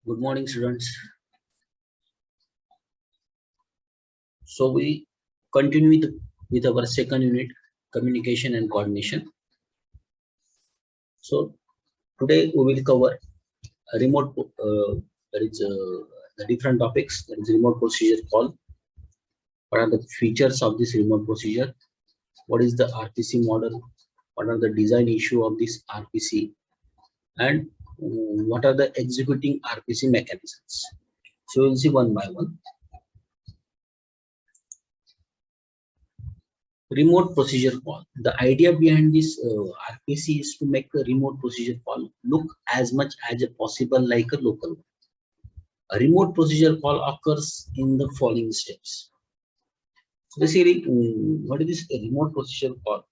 Good morning, students. So we continue with our second unit, communication and coordination. So today we will cover a remote, the different topics. There is remote procedure call. What are the features of this remote procedure? What is the RPC model? What are the design issue of this RPC? And what are the executing RPC mechanisms? So we'll see one by one. Remote procedure call. The idea behind this RPC is to make a remote procedure call look as much as possible like a local one. A remote procedure call occurs in the following steps. So basically, what is this remote procedure call?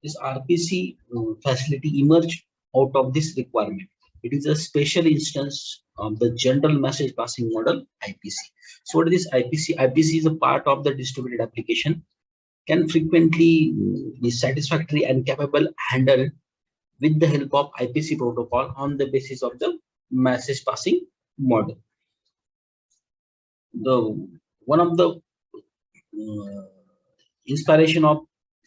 This RPC facility emerged out of this requirement. It is a special instance of the general message passing model IPC. So what is this IPC? IPC is a part of the distributed application, can frequently be satisfactory and capable handled with the help of IPC protocol on the basis of the message passing model. One of the inspiration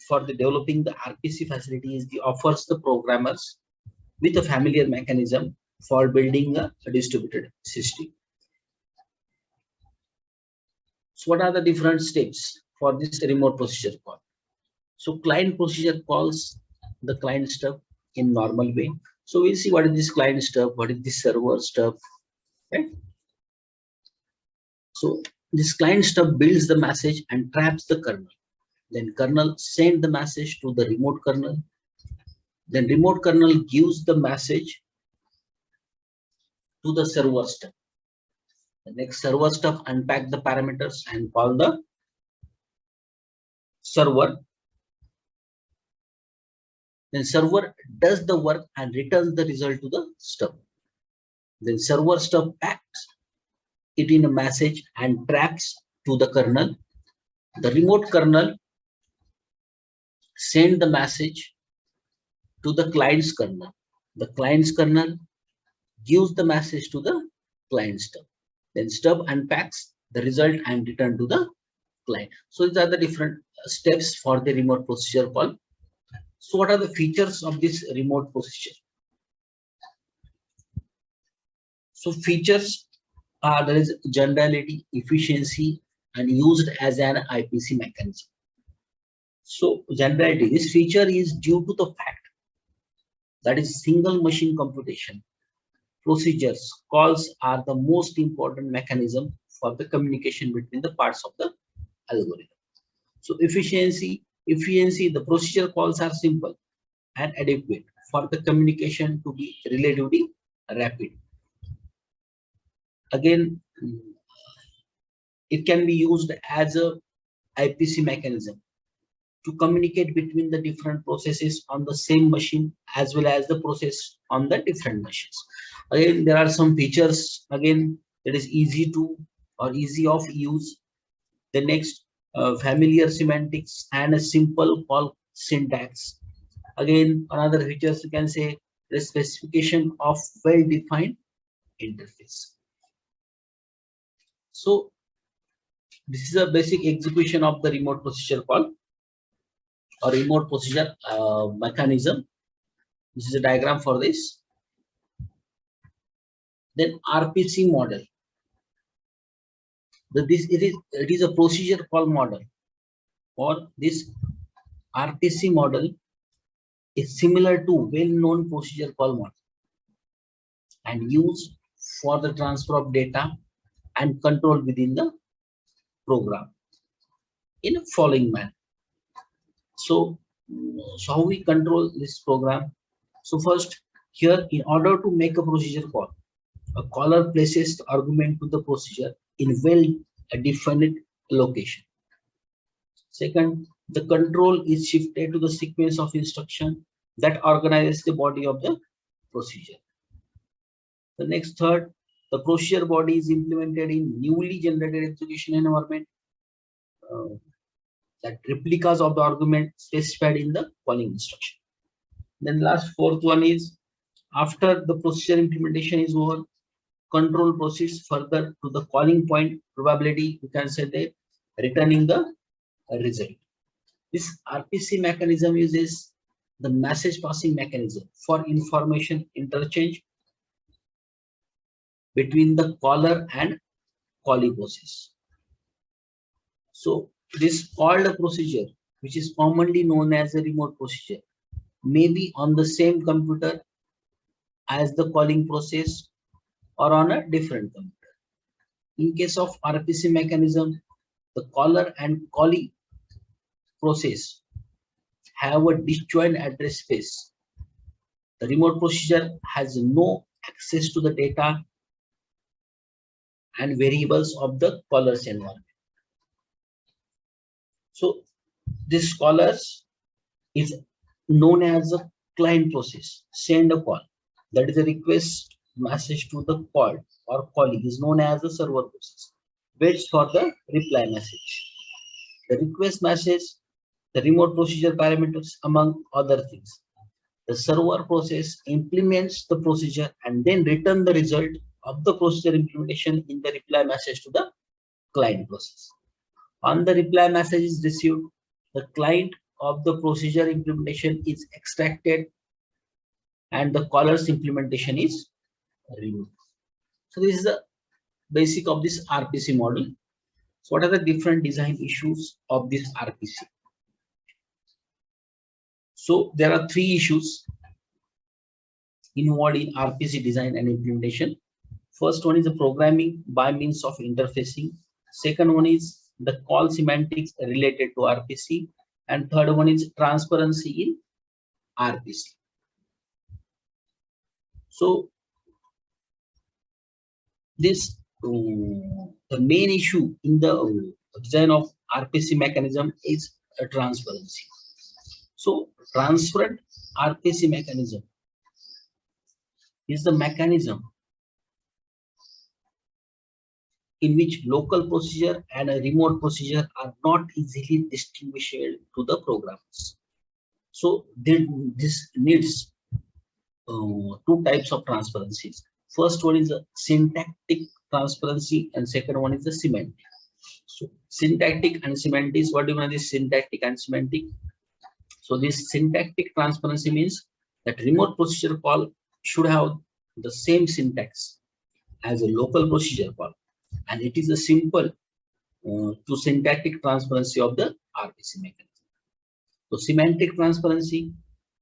for the developing the RPC facility is the offers the programmers with a familiar mechanism for building a distributed system. So what are the different steps for this remote procedure call? So client procedure calls the client stuff in normal way. So we'll see what is this client stuff, what is this server stuff, right? So this client stuff builds the message and traps the kernel. Then kernel send the message to the remote kernel. Then remote kernel gives the message to the server stuff. The next server stuff unpack the parameters and call the server. Then server does the work and returns the result to the stuff. Then server stuff packs it in a message and traps to the kernel. The remote kernel send the message to the client's kernel. The client's kernel gives the message to the client stuff. Then stuff unpacks the result and return to the client. So these are the different steps for the remote procedure call. So what are the features of this remote procedure? So features are there is generality, efficiency, and used as an IPC mechanism. So generality, this feature is due to the fact that is single machine computation. Procedures, calls are the most important mechanism for the communication between the parts of the algorithm. So efficiency, the procedure calls are simple and adequate for the communication to be relatively rapid. Again, it can be used as a IPC mechanism to communicate between the different processes on the same machine as well as the process on the different machines. Again, there are some features again that is easy to or easy of use. The next, familiar semantics and a simple call syntax. Again, another features you can say the specification of well-defined interface. So this is a basic execution of the remote procedure call or remote procedure mechanism. This is a diagram for this. Then RPC model. It is a procedure call model, or this RPC model is similar to well-known procedure call model and used for the transfer of data and control within the program in a following manner. So how we control this program? So first, here in order to make a procedure call, a caller places the argument to the procedure in well-defined location. Second, the control is shifted to the sequence of instruction that organizes the body of the procedure. The next third, the procedure body is implemented in newly generated execution environment. That replicas of the argument specified in the calling instruction. Then last fourth one is after the procedure implementation is over, control proceeds further to the calling point probability, you can say the returning the result. This RPC mechanism uses the message passing mechanism for information interchange between the caller and calling process. So this called procedure, which is commonly known as a remote procedure, may be on the same computer as the calling process or on a different computer. In case of RPC mechanism, the caller and calling process have a disjoint address space. The remote procedure has no access to the data and variables of the caller's environment. So this callers is known as a client process. Send a call, that is a request message to the called or calling, is known as a server process. Waits for the reply message. The request message, the remote procedure parameters, among other things. The server process implements the procedure and then return the result of the procedure implementation in the reply message to the client process. On the reply message is received, the client of the procedure implementation is extracted and the caller's implementation is removed. So this is the basic of this RPC model. So what are the different design issues of this RPC? So there are three issues involved in RPC design and implementation. First one is the programming by means of interfacing. Second one is the call semantics related to RPC. And third one is transparency in RPC. So this the main issue in the design of RPC mechanism is transparency. So transparent RPC mechanism is the mechanism in which local procedure and a remote procedure are not easily distinguishable to the programmers. So this needs two types of transparencies. First one is a syntactic transparency and second one is the semantic. So syntactic and semantic, what do you mean is syntactic and semantic? So this syntactic transparency means that remote procedure call should have the same syntax as a local procedure call, and it is a simple to syntactic transparency of the RPC mechanism. So semantic transparency.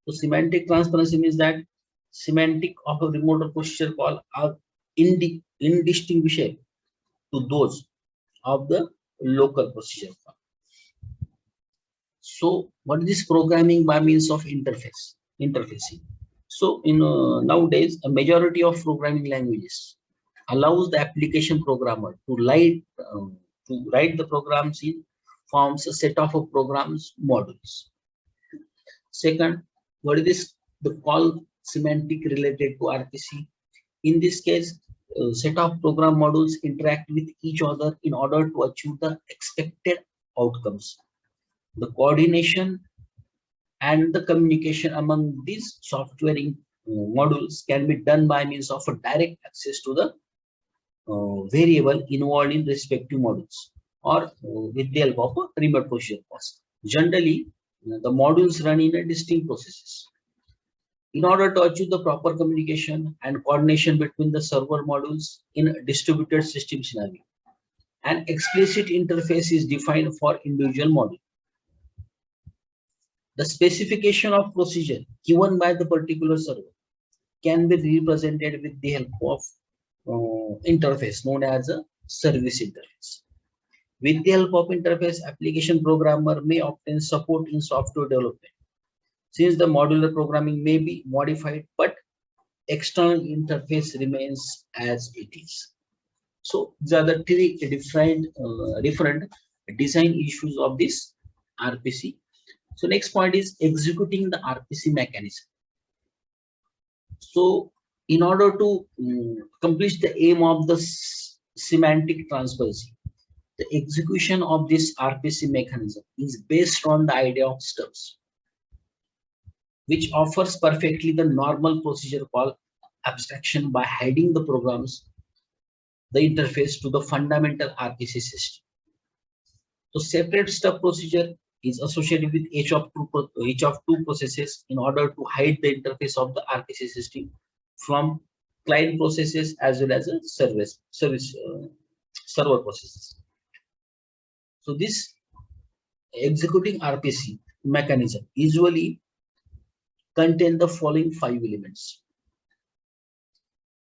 So semantic transparency means that semantic of a remote procedure call are indistinguishable to those of the local procedure call. So what is this programming by means of interfacing? So in nowadays a majority of programming languages allows the application programmer to write the programs in forms a set of programs modules. Second, what is this? The call semantic related to RPC. In this case, set of program modules interact with each other in order to achieve the expected outcomes. The coordination and the communication among these software modules can be done by means of a direct access to the variable involved in respective modules or with the help of a remote procedure calls. Generally, the modules run in a distinct processes. In order to achieve the proper communication and coordination between the server modules in a distributed system scenario, an explicit interface is defined for individual module. The specification of procedure given by the particular server can be represented with the help of interface known as a service interface. With the help of interface, application programmer may obtain support in software development, since the modular programming may be modified, but external interface remains as it is. So these are the three different design issues of this RPC. So next point is executing the RPC mechanism. So in order to accomplish the aim of the semantic transparency, the execution of this RPC mechanism is based on the idea of stubs, which offers perfectly the normal procedure call abstraction by hiding the programs the interface to the fundamental Rpc system. So separate stub procedure is associated with each of two processes in order to hide the interface of the Rpc system from client processes as well as a server processes. So this executing Rpc mechanism usually contain the following 5 elements.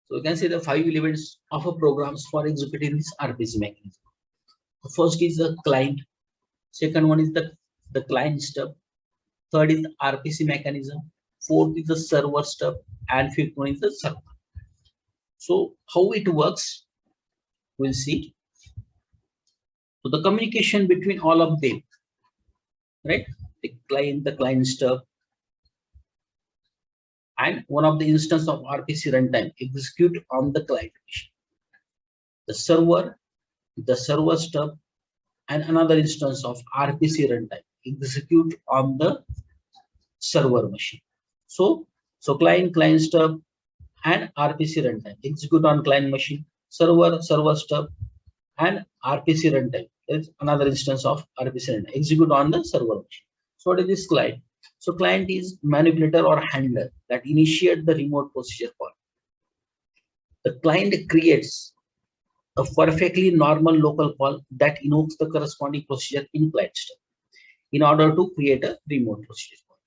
So you can see the 5 elements of a programs for executing this Rpc mechanism. The first is the client, second one is the client stub, third is the Rpc mechanism, fourth is the server stub, and fifth one is the server. So how it works, we'll see. So the communication between all of them, right? The client stub, and one of the instance of Rpc runtime execute on the client machine. The server stub, and another instance of Rpc runtime execute on the server machine. So client stub and Rpc runtime execute on client machine, server stub and Rpc runtime. There is another instance of Rpc runtime execute on the server machine. So what is this client? So client is manipulator or handler that initiate the remote procedure call. The client creates a perfectly normal local call that invokes the corresponding procedure in client stub in order to create a remote procedure call.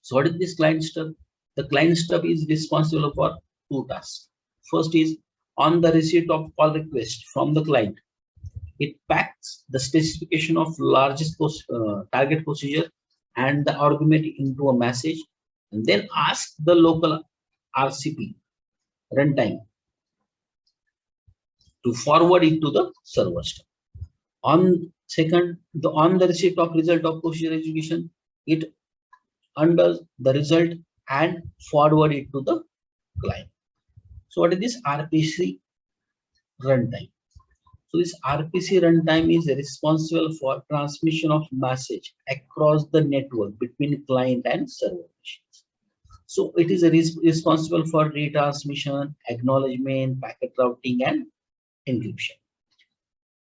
So what is this client stub? The client stub is responsible for two tasks. First is on the receipt of call request from the client, it packs the specification of largest target procedure and the argument into a message, and then asks the local RCP runtime to forward it to the server stub. On the receipt of result of procedure execution, it undoes the result and forward it to the client. So what is this Rpc runtime? So this Rpc runtime is responsible for transmission of message across the network between client and server machines. So it is responsible for retransmission, acknowledgement, packet routing, and encryption.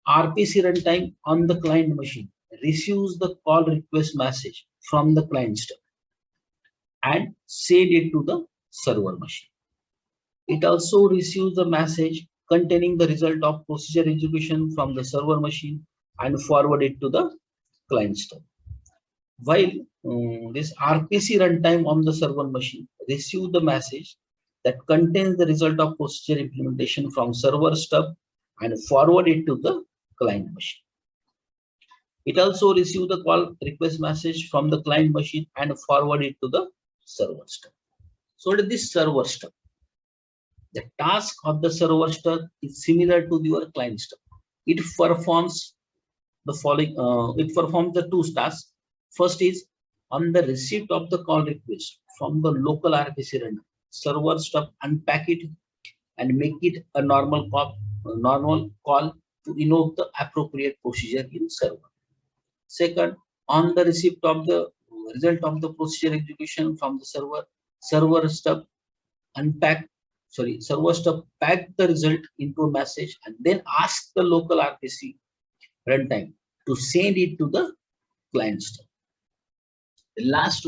Rpc runtime on the client machine receives the call request message from the client stub and send it to the server machine. It also receives the message containing the result of procedure execution from the server machine and forward it to the client stub. While this Rpc runtime on the server machine receives the message that contains the result of procedure implementation from server stub and forward it to the client machine. It also receives the call request message from the client machine and forward it to the server stub. So what is this server stub? The task of the server stub is similar to your client stub. It performs the following. It performs the two tasks. First is on the receipt of the call request from the local Rpc runtime, server stub unpack it and make it a normal call to invoke the appropriate procedure in server. Second, on the receipt of the result of the procedure execution from the server stub pack the result into a message and then ask the local Rpc runtime to send it to the client stub. The last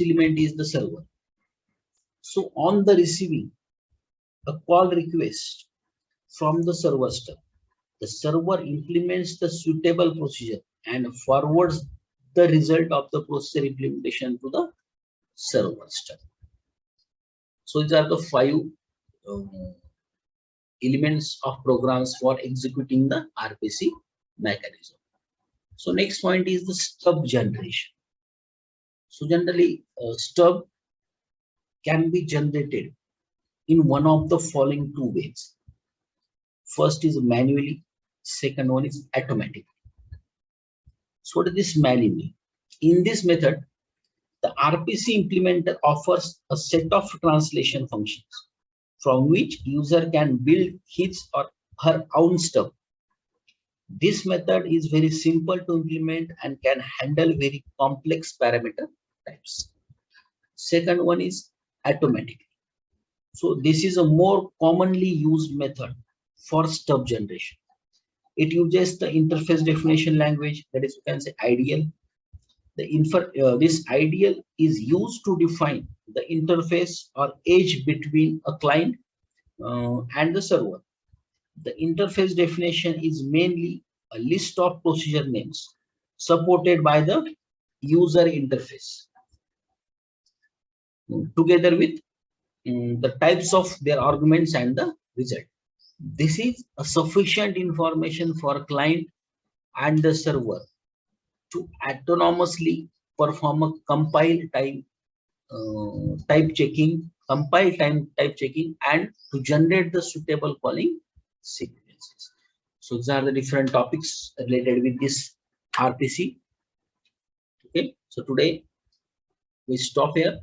element is the server. So on the receiving a call request from the server stub, the server implements the suitable procedure and forwards the result of the procedure implementation to the server stub. So these are the 5 elements of programs for executing the Rpc mechanism. So next point is the stub generation. So generally stub can be generated in one of the following 2 ways. First is manually, second one is automatic. So what is this manually? In this method, the Rpc implementer offers a set of translation functions from which user can build his or her own stub. This method is very simple to implement and can handle very complex parameter types. Second one is automatic. So this is a more commonly used method for stub generation. It uses the interface definition language, that is, you can say IDL. This IDL is used to define the interface or edge between a client and the server. The interface definition is mainly a list of procedure names supported by the user interface, together with the types of their arguments and the result. This is a sufficient information for client and the server to autonomously perform a type checking, and to generate the suitable calling sequences. So these are the different topics related with this RPC. Okay, so today we stop here.